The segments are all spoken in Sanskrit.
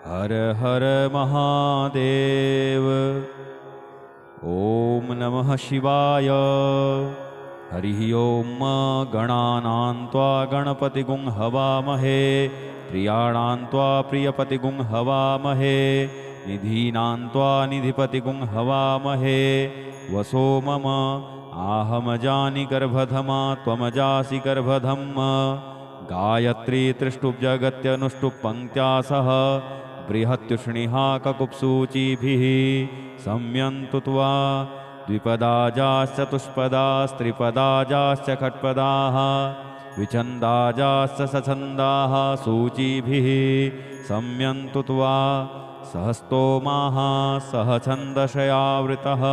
हर हर महादेव। ॐ नमः शिवाय। हरिः ॐ। गणानां त्वा गणपतिगुं हवामहे, प्रियाणां त्वा प्रियपतिगुं हवामहे, निधीनां त्वा निधिपतिगुं हवामहे। वसो मम आहमजानि गर्भधमा त्वमजासि गर्भधम्। गायत्री त्रिष्टुप् जगत्यनुष्टुप् पङ्क्त्या सह बृहत्युष्णिहा ककुप्सूचिभिः सम्यन्तु त्वा द्विपदाजाश्चतुष्पदास्त्रिपदाजाश्च खट्पदाः विछन्दाजाश्च सछन्दाः सूचिभिः सम्यन्तु त्वा सहस्तोमाः सह छन्दशयावृतः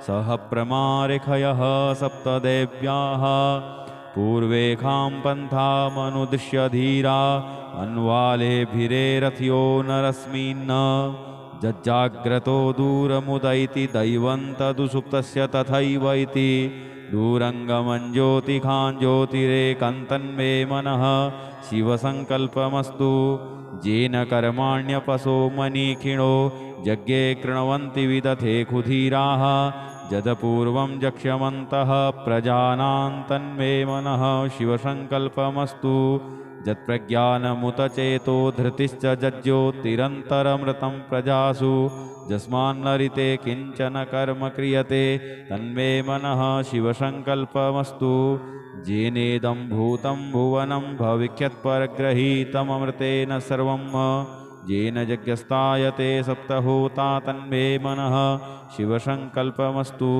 सह प्रमारिखयः सप्तदेव्याः पूर्वेखां पन्थामनुदिश्य धीरा अन्वालेभिरेरथ्यो नरस्मिन् जज्जाग्रतो दूरमुदैति दैवन्तदुसुप्तस्य तथैव इति दूरङ्गमञ्ज्योतिखां ज्योतिरेकन्तन्मे मनः शिवसङ्कल्पमस्तु येन कर्माण्यपसो मनीखिणो यज्ञे कृण्वन्ति विदथे खुधीराः यदपूर्वं जक्ष्यमन्तः प्रजानां तन्मे मनः शिवसङ्कल्पमस्तु यत्प्रज्ञानमुतचेतो धृतिश्च जज्ज्योतिरन्तरमृतं प्रजासु यस्मान्नरिते किञ्चन कर्म क्रियते तन्मे मनः शिवसङ्कल्पमस्तु येनेदं भूतं भुवनं भविष्यत्परग्रहीतममृतेन सर्वं येन यज्ञस्तायते सप्तहोता तन्मे मनः शिवसङ्कल्पमस्तु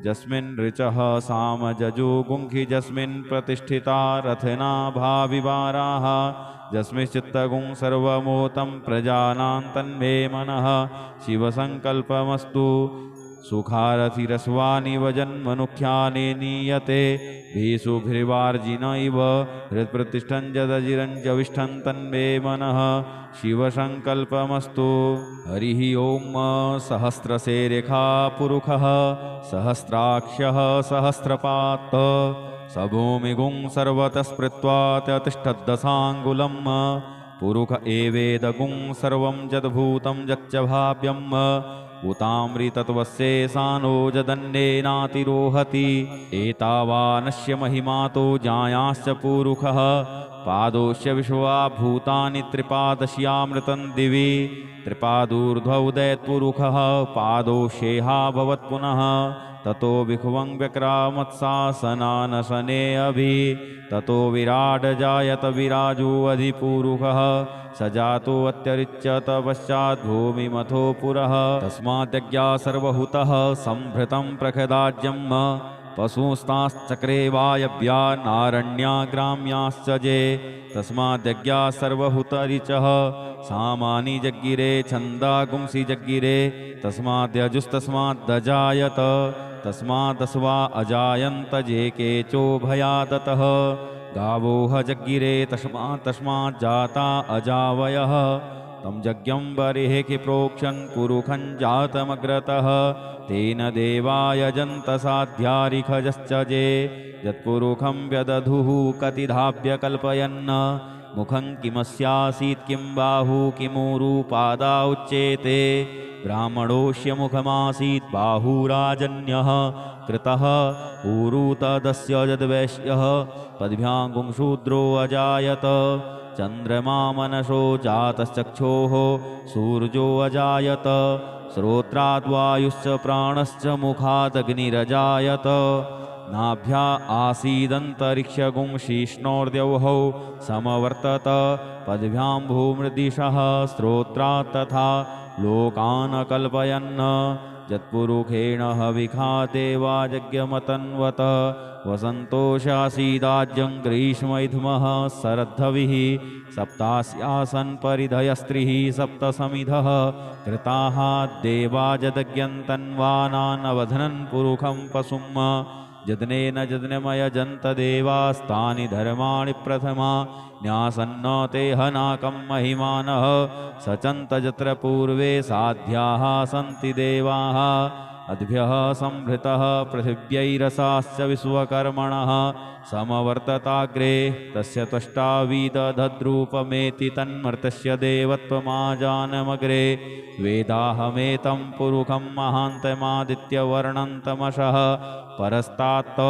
यस्मिन् ऋचः सामजजो गुंखि यस्मिन् प्रतिष्ठिता रथना भाविवाराः यस्मिश्चित्तगुं सर्वमोतं प्रजानां तन्मे मनः शिवसङ्कल्पमस्तु सुखारथिरस्वानिव जन्मनुख्याने नीयते भीषुभिर्वार्जिन इव हृत्प्रतिष्ठं जदजिरञ्जविष्ठं तन्मे मनः शिवसङ्कल्पमस्तु। हरिः ॐ। सहस्रसेरेखा पुरुषः सहस्राक्षः सहस्रपात् स भूमिगुं सर्वतः स्मृत्वा तिष्ठद्दशाङ्गुलम् पुरुष एवेदगुं सर्वं यद्भूतं यच्च भाव्यम् उतामृतत्वस्य सानो जदन्नेनातिरोहति एतावानस्य महिमातो जायाश्च पुरुषः पादोश्च विश्वा भूतानि त्रिपादस्यामृतं दिवि त्रिपादूर्ध्वोदयत्पुरुषः पादोषेहा भवत्पुनः ततो विभुवं व्यक्रामत्सासनानशने अभि ततो विराड जायत विराजो अधिपुरुषः स जातो अत्यरिच्यत पश्चात् भूमिमथो पुरः तस्माद्यज्ञा सर्वहुतः संभृतं प्रखदाज्यम् पशुस्ताश्चक्रे वायव्या नारण्या ग्राम्याश्च जे तस्माद्यज्ञा सर्वहुतरिचः सामानि जग्गिरे छन्दागुंसि जग्गिरे तस्माद्यजुस्तस्माद्दजायत तस्मादस्वा अजायन्त जे केचोभयादतः गावोह जग्गिरे तस्माज्जाता अजावयः तं यज्ञं बर्हिः प्रोक्षन् पुरुषं जातमग्रतः तेन देवा यजन्त साध्यारिखजश्च जे यत्पुरुषं व्यदधुः कतिधाभ्य कल्पयन् मुखं किमस्यासीत् किं बाहु किमूरुपादा उच्येते ब्राह्मणोऽस्य मुखमासीत् बाहुराजन्यः कृतः ऊरुतदस्य यद्वैश्यः पद्भ्यां शूद्रो अजायत चन्द्रमा मनसो जातश्चक्षोः सूर्यो अजायत श्रोत्राद्वायुश्च प्राणश्च मुखादग्निरजायत नाभ्या आसीदन्तरिक्षगुं शीष्णोर्द्यौः समवर्तत पद्भ्यां भूमृदिशः श्रोत्रात् तथा लोकान् कल्पयन् यत्पुरुषेण हविखाते वा यज्ञमतन्वत वसन्तोषासीदाज्यं ग्रीष्मैधुमः शरद्धविः सप्तास्यासन् परिधयस्त्रिः सप्तसमिधः कृताः देवा यदज्ञन्तन्वानानवधनन् पुरुषं पशुम् यज्ञेन यज्ञमयजन्त देवास्तानि धर्माणि प्रथमा न्यासन्न ते हनाकं महिमानः सचन्त यत्र पूर्वे साध्याः सन्ति देवाः अद्भ्यः संभृतः पृथिव्यैरसाश्च विश्वकर्मणः समवर्तताग्रे तस्य त्वष्टाविदधद्रूपमेति तन्मर्तस्य देवत्वमाजानमग्रे वेदाहमेतं पुरुखं महान्तमादित्यवर्णं तमसः परस्तात्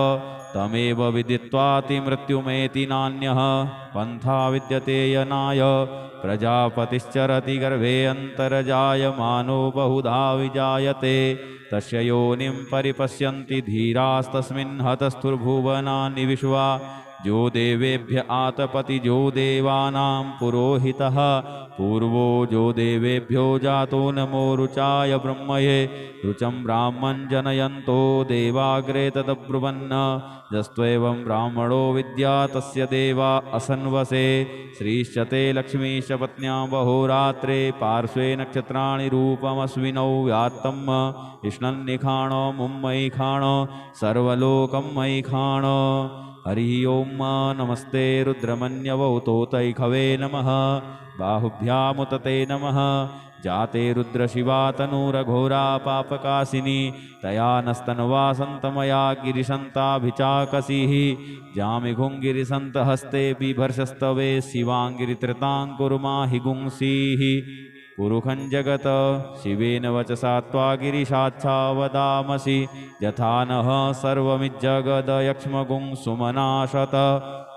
तमेव विदित्वातिमृत्युमेति नान्यः पन्था विद्यते यनाय प्रजापतिश्चरति गर्भे अन्तर्जायमानो बहुधा विजायते तस्य योनिं परिपश्यन्ति धीरास्तस्मिन् हतस्थुर्भुवनानि विश्वा जो देवेभ्य आतपति जो देवानां पुरोहितः पूर्वो जो देवेभ्यो जातो नमो रुचाय ब्रह्मये रुचं ब्राह्मं जनयन्तो देवाग्रे तदब्रुवन्न यस्त्वेवं ब्राह्मणो विद्या तस्य देवा असन्वसे श्रीश्च ते लक्ष्मीश्च पत्न्यां बहोरात्रे पार्श्वे नक्षत्राणि रूपमस्विनौ व्यात्तं इष्णन्निखाणो मुम्मयि खाणो सर्वलोकं मयि खाणो हरि ओं नमस्ते रुद्रमन्यवौतोतैखवे नमः बाहुभ्यामुतते नमः जाते रुद्रशिवा तनूरघोरा पापकासिनी तया नस्तनवासन्तमया गिरिशन्ताभिचाकसीः जामिघुङ्गिरिसन्तहस्ते बिभर्षस्तवे शिवाङ्गिरित्रताङ्कुर्माहि गुंसीः पुरुखं जगत शिवेन वचसा त्वा गिरिशाच्छा वदामसि यथा नः सर्वमिज्जगदयक्ष्मगुं सुमनाशत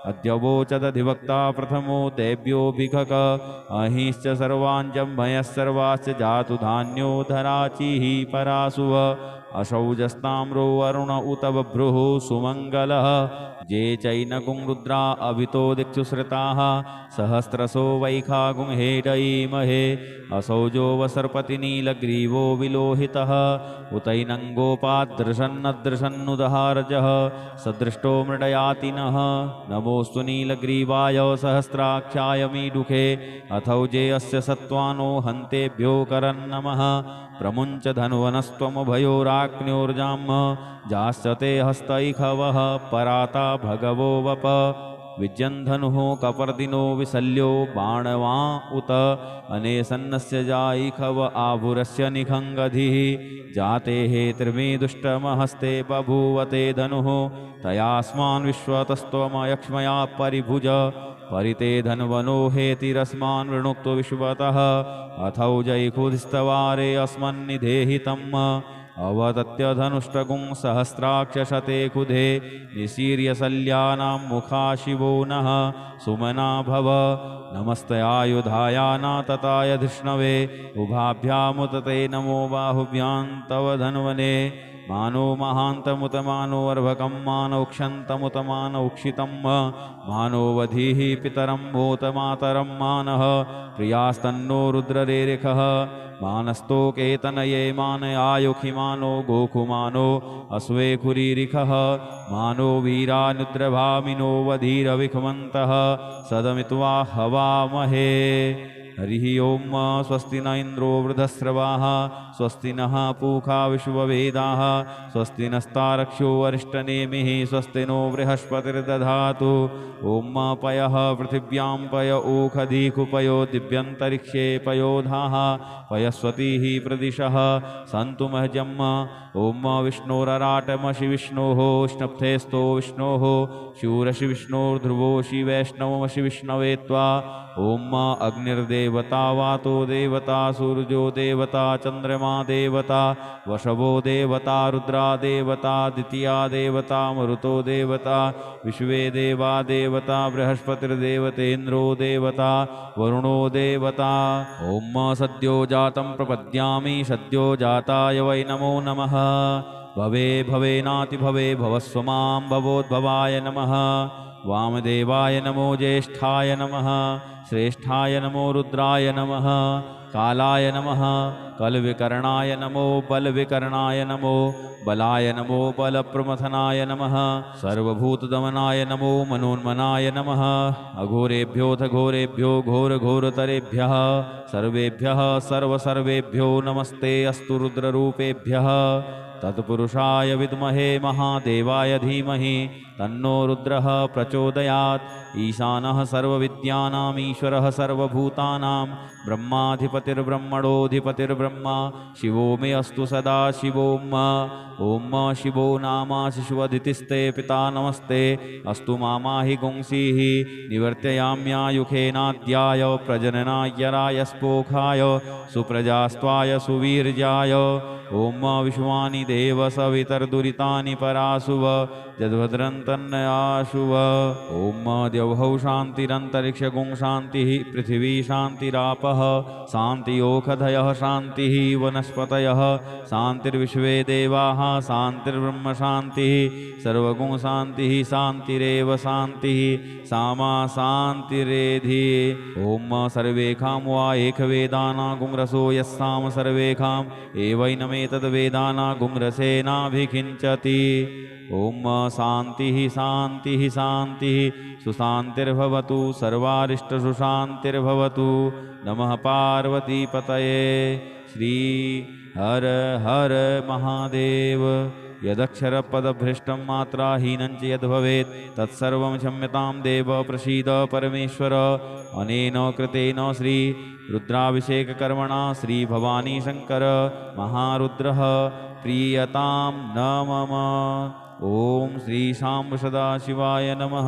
अद्यवोचदधिवक्ता प्रथमो तेभ्योऽभिघक अहिश्च सर्वाञ्जम्भयः सर्वाश्च जातु धान्यो धराचिः परासुव असौजस्ताम्रो वरुण उत बभ्रुः सुमङ्गलः जे चैनगुं रुद्रा अभितो दिक्षुश्रिताः सहस्रसो वैखागुं हेडयीमहे असौजो वसर्पतिनीलग्रीवो विलोहितः उतैनङ्गोपादृशन्नदृशन्नुदहारजः सदृष्टो मृडयातिनः नमोऽस्तु नीलग्रीवाय सहस्राक्षाय मीडुखे अथौजे अस्य सत्त्वानो हन्तेभ्यो करन्नमः प्रमुञ्च धन्वनस्त्वमुभयोराग्न्योर्जाम् जाश्च ते हस्तैखवः पराता भगवो वप विज्यन्धनुः कपर्दिनो विशल्यो बाणवा उत अनेसन्नस्य जायिखव आभुरस्य निखङ्गधिः जाते हे त्रिमेदुष्टमहस्ते बभूवते धनुः तयास्मान् विश्वतस्त्वमयक्ष्मया परिभुज परिते धन्वनो हेतिरस्मान् वृणुक्तो विश्वतः अथौजैखुधिस्तवारे अस्मन्निधेहितम् अवदत्य धनुष्टगुं सहस्राक्षशते खुधे निशीर्यशल्यानां मुखा शिवो नः सुमना भव नमस्तयायुधायानातताय धिष्णवे उभाभ्यामुतते नमो बाहुभ्यां तव धन्वने मानो महान्तमुतमानो अर्भकं मानौक्षन्तमुतमानौक्षितं मानोवधीः पितरं भूतमातरं मानः प्रियास्तन्नो रुद्ररेरिखः मानस्तोकेतनये मानयायुखिमानो गोकुमानो अश्वेखुरीरिखः मानो वीरानुद्रभामिनो वधीरविखमन्तः सदमित्वा हवामहे हरिः ओं स्वस्ति न इन्द्रो वृधस्रवाः स्वस्ति नः पूषा विश्ववेदाः स्वस्ति नस्तारक्षो अरिष्टनेमिः स्वस्ति नो बृहस्पतिर्दधातु ॐ पयः पृथिव्यां पय ओखधीकुपयो दिव्यन्तरिक्षे पयोधाः पयस्वतीः प्रदिशः सन्तु महजम् ॐ विष्णोरराटमशि विष्णोः स्नप्थेस्तो विष्णोः शूरशि विष्णोर्ध्रुवोषि वैष्णवमशि विष्णवे त्वा ॐ अग्निर्देवता वातो देवता सूर्यो देवता चन्द्रमा देवता वशवो देवता रुद्रा देवता द्वितीया देवता मरुतो देवता विश्वे देवा देवता बृहस्पतिर्देवतेन्द्रो देवता वरुणो देवता ॐ सद्यो जातं प्रपद्यामि सद्यो जाताय वै नमो नमः भवे भवेनाति भवे भवस्व मां भवोद्भवाय नमः वामदेवाय नमो ज्येष्ठाय नमः श्रेष्ठाय नमो रुद्राय नमः कालाय नमः कलविकर्णाय नमो बलविकर्णाय नमो बलाय नमो बलप्रमथनाय नमः सर्वभूतदमनाय नमो मनोन्मनाय नमः अघोरेभ्योऽथ घोरेभ्यो घोरघोरतरेभ्यः सर्वेभ्यः सर्वसर्वेभ्यो नमस्ते अस्तु रुद्ररूपेभ्यः तत्पुरुषाय विद्महे महादेवाय धीमहि तन्नो रुद्रः प्रचोदयात्। प्रचोदयात्। ईशानः सर्वविद्यानाम् ईश्वरः सर्वभूतानां ब्रह्माधिपतिर्ब्रह्मणोऽधिपतिर्ब्रह्मा शिवो मे अस्तु सदा शिवोम्। ॐ शिवो नामा शिशुवदितिस्ते पिता नमस्ते अस्तु मामाहि गुंसीः निवर्तयाम्यायुखेनाद्याय प्रजननाय रायस्पोखाय सुप्रजास्त्वाय सुवीर्याय। ॐ विश्वानि देव सवितर्दुरितानि पराशुव जद्भद्रन्तन्नयाशुव। ॐ द्यौः शान्तिरन्तरिक्षगुं शान्तिः पृथिवी शान्तिरापः शान्तियोखधयः शान्तिः वनस्पतयः शान्तिर्विश्वे देवाः शान्तिर्ब्रह्म शान्तिः सर्वगुं शान्तिः शान्तिरेव शान्तिः सामा शान्तिरेधि। ॐ सर्वेखां वा एकवेदानागुंरसो यस्साम सर्वेखां एवैनमेतद्वेदानागुंरसेनाभिखिञ्चति। ॐ शान्तिः शान्तिः शान्तिः सुशान्तिर्भवतु सर्वारिष्टसु शान्तिर्भवतु। नमः पार्वतीपतये। श्री हर हर महादेव। यदक्षरपदभ्रष्टं मात्राहीनं च यद्भवेत् तत्सर्वं क्षम्यतां देव प्रसीद परमेश्वर। अनेन कृतेन श्री रुद्राभिषेककर्मणा श्री भवानी शंकर महारुद्रः प्रीयतां न मम। ओम श्री शाम्ब सदाशिवाय नमः।